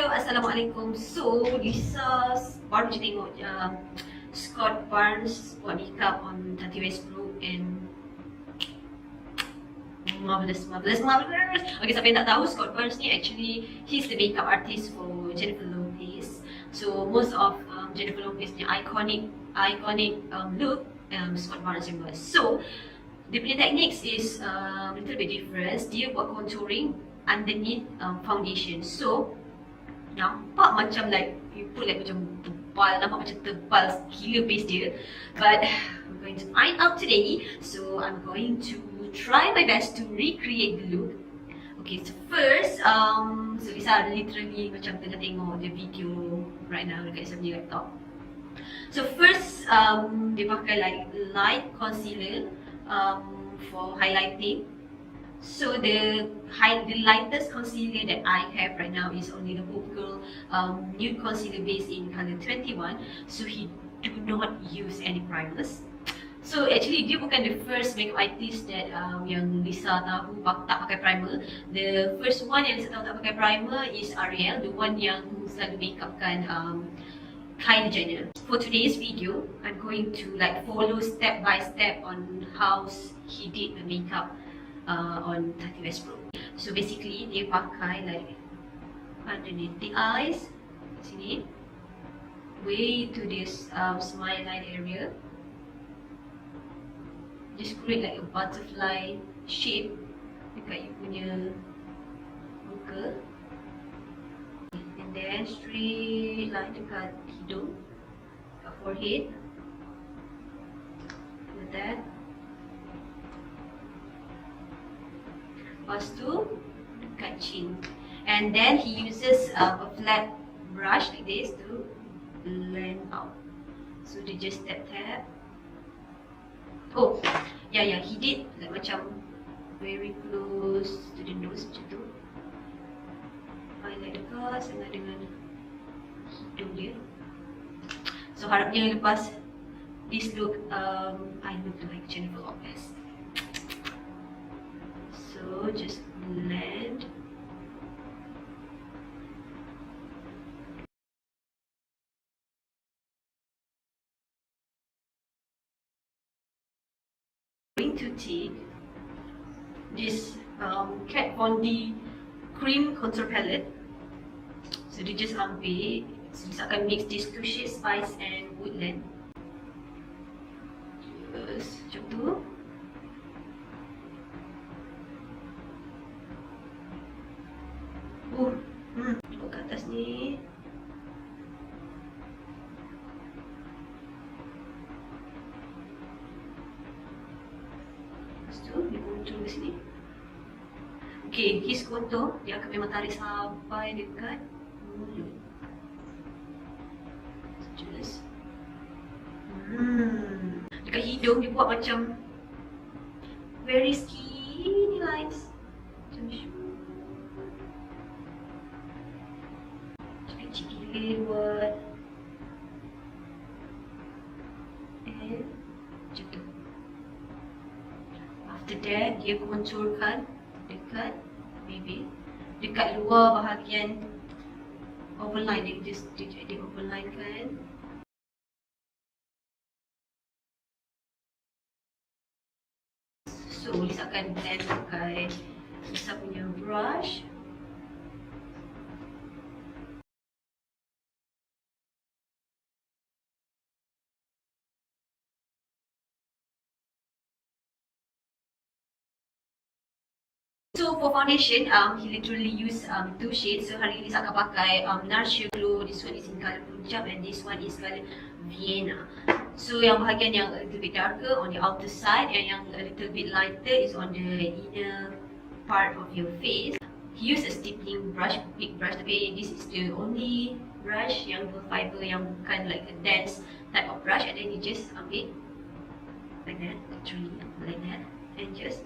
Hello, Assalamualaikum. So, Lisa baru je tengok Scott Barnes buat makeup on Tati Westbrook and marvelous. Okay, siapa yang tak tahu, Scott Barnes ni actually he's the makeup artist for Jennifer Lopez. So most of Jennifer Lopez ni iconic look Scott Barnes yang buat. So dia punya techniques is a little bit different. Dia buat contouring underneath foundation. So nampak macam like you put like macam tebal, nampak macam tebal gila base dia. But we're going to find out today. So I'm going to try my best to recreate the look. Okay, so first, so Lisa literally macam tengah tengok the video right now dekat Lisa punya laptop. So first, dia pakai like light concealer for highlighting. So the lightest concealer that I have right now is only the Hourglass Nude concealer base in color 21. So he do not use any primers. So actually dia bukan the first makeup artist that yang Lisa tahu tak pakai primer. The first one yang Lisa tahu tak pakai primer is Ariel, the one yang selalu makeupkan Kylie Jenner. For today's video, I'm going to like follow step by step on how he did the makeup on Tati Westbrook. So basically dia pakai like underneath the eyes, sini, way to this smile line area. Just create like a butterfly shape dekat you punya muka. And then straight line dekat hidung, dekat forehead. Like that. Lepas tu dekat chin. And then he uses a flat brush like this to blend out. So dia just tap. Oh, yeah, he did like macam very close to the nose macam tu. Highlight dekat sama dengan hidung dia. So harapnya lepas this look, I look like Jennifer Lopez. So just blend. Going to take this Kat Von D cream contour palette. So dia just ambil, so dia akan mix these two shades, Spice and Woodland. Just macam tu. Tengok kat atas ni. Lepas tu, dia contour ke sini. Okay, his contour, dia akan memang tarik sampai dekat mulut. Just dekat hidung, dia buat macam very skinny lines. Macam kecil gila buat. And macam tu. After that, dia contourkan dekat bibir, dekat luar bahagian overline. Dia overline kan. So Lisa akan blend pakai Lisa punya brush. So for foundation, he literally used two shades. So hari ini saya akan pakai NARS Glow. This one is in color Punjab and this one is color Vienna. So yang bahagian yang a little bit darker on the outer side and yang a little bit lighter is on the inner part of your face. He used a stippling brush, big brush. Tapi this is the only brush yang full fiber, yang bukan like a dense type of brush. And then you just ambil like that, literally like that, and just.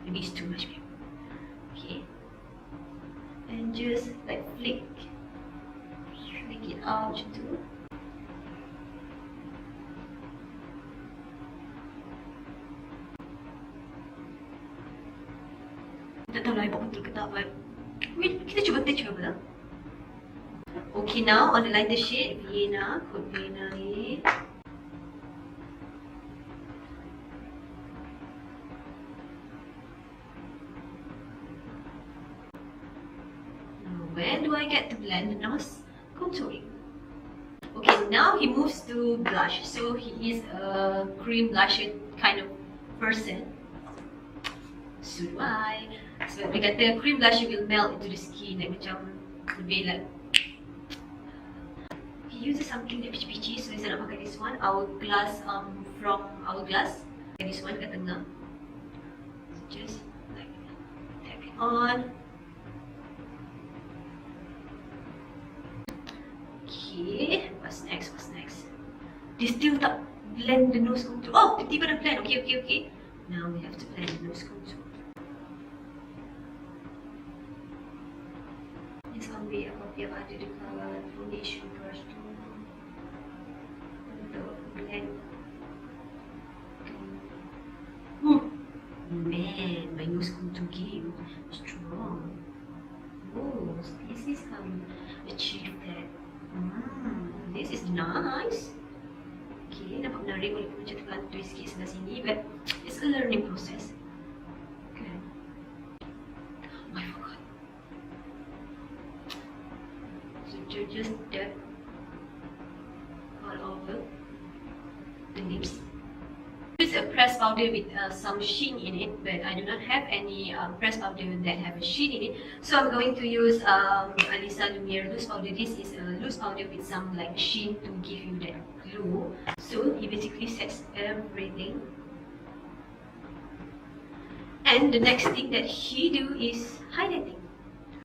Maybe it's too much, babe. Okay. And just like flick it out macam tu. Tak tahu lah buat betul ke tak, but kita cuba lah. Okay, now on the lighter shade, Vienna, code Vienna ni. Where do I get to blend the NARS contouring? Okay, now he moves to blush. So he is a cream blusher kind of person. So do I. So dia kata cream blusher will melt into the skin, like macam lebih like. He uses something that peachy-peachy, so saya nak pakai this one, Hourglass from Hourglass. This one kat tengah. So just like tap it on. Okay, what's next? What's next? Dia still tak blend the nose contour. Oh, tiba-tiba dah blend. Okay. Now we have to blend the nose contour. Let's ambil apa yang ada dekat foundation brush tu untuk blend. Man, my nose contour game strong. Oh, this is achieve that. This is nice. Okay, nampak menarik walaupun macam terlantui sikit sebelah sini, but it's a learning process. Okay. Oh my god. So just dab all over the lips. Use a pressed powder with some sheen in it, but I do not have any pressed powder that have a sheen in it. So I'm going to use Alysa Lumiere loose powder. This is a loose powder with some like sheen to give you that glow. So he basically sets everything. And the next thing that he do is highlighting.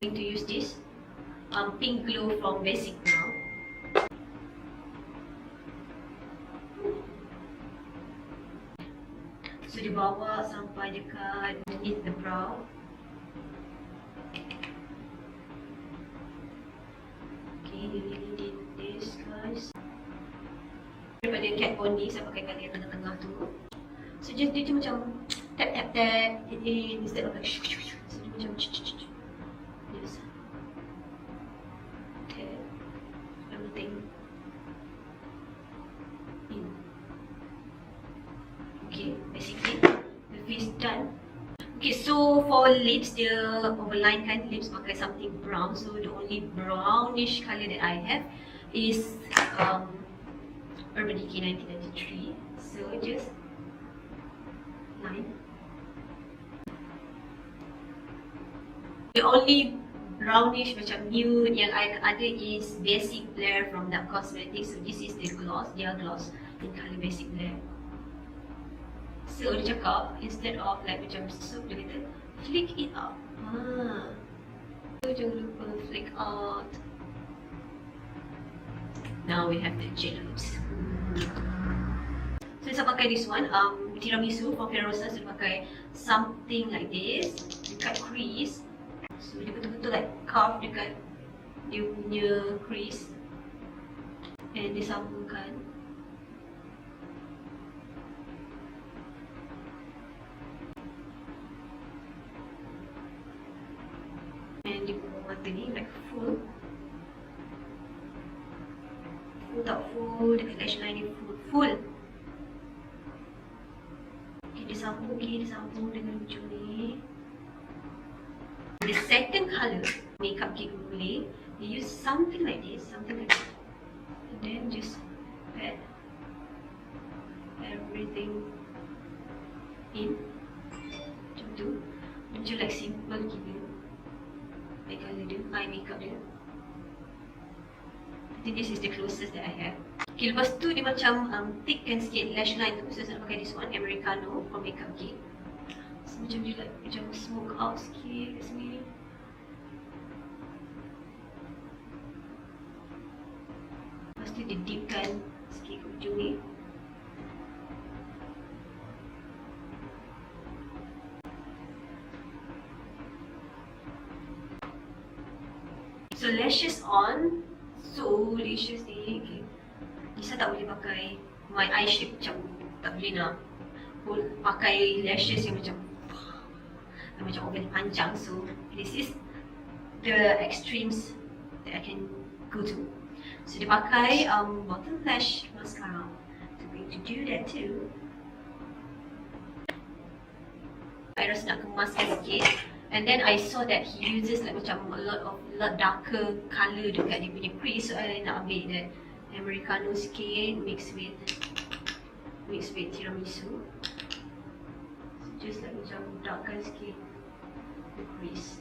I'm going to use this pink glow from Basic now. So dia bawa sampai dekat beneath the brow. Okay, you really need this guys. Daripada cat bond ni, saya pakai kali yang tengah-tengah tu. So just dia macam tap hit in instead of like shoo. So dia macam yes. Okay, everything in. Okay, basically the face done. Okay, so for lips, dia overline kan lips pakai something brown. So the only brownish color that I have is Urban Decay 1993. So just line. The only brownish macam nude yang I ada is Basic Blair from Dark Cosmetics. So this is the gloss, their gloss in color Basic Blair. So dia cakap instead of like macam soap, dia kata flick it out. So jangan lupa flick out. Now we have the gel lips. So saya pakai this one, Tiramisu from Ferrarossa. So dia pakai something like this dekat crease. So dia betul-betul like carve dekat dia punya crease. And dia sambungkan. And di bawah mata ni like full tak full, dekat lash line ni full. Okay, dia sambung dengan hujung ni. The second colour, Makeupgeek boleh, they use something like this, and then just pat everything in macam tu. Macam like simple gila. Colour dia, eye makeup dia. I think this is the closest that I have. Okay, lepas tu dia macam thickkan sikit lash line tu. So saya nak pakai this one, Americano from Makeupgeek. So macam dia like macam smoke out sikit kat sini. Lepas tu dia deepkan sikit ke hujung ni. So lashes on, so delicious ni. Okay. Lisa tak boleh pakai my eye shape macam tak boleh nak pakai lashes yang macam overly panjang. So this is the extremes that I can go to. So dia pakai bottom lash mascara. So I'm going to do that too. I rasa nak kemaskan sikit. And then I saw that he uses like macam a lot darker colour dekat dia punya crease. So I nak ambil that Americano sikit mix with Tiramisu. So just like macam darkkan sikit the crease.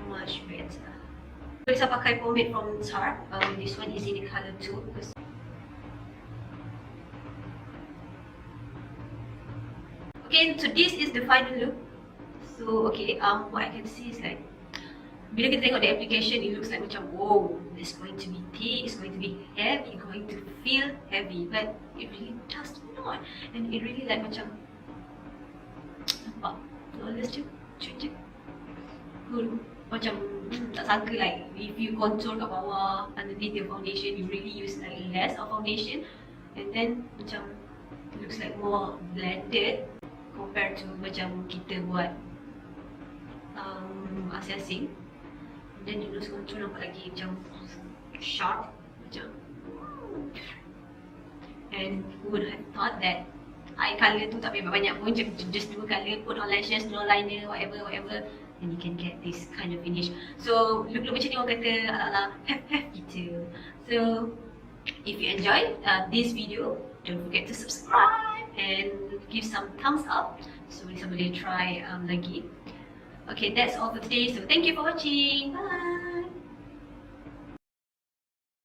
Much better. Bisa pakai pomade from Tarte. This one is in the colour 2. Okay, so this is the final look. So okay, what I can see is like bila kita tengok the application, it looks like macam wow, it's going to be thick, it's going to be heavy, going to feel heavy, but it really does not, and it really like macam nampak flawless je, cuci macam tak sangka like if you contour kat bawah underneath the foundation, you really use like less of foundation, and then macam it looks like more blended compared to macam kita buat asing-asing. Then the nose contour nampak lagi macam sharp macam. And who would have thought that eye colour tu tak payah banyak pun, just 2 colour, put on lashes, no liner, whatever, and you can get this kind of finish. So look macam ni orang kata ala-ala hef gitu. So if you enjoyed this video, don't forget to subscribe and give some thumbs up so kita boleh try lagi. Okay, that's all for today. So thank you for watching. Bye.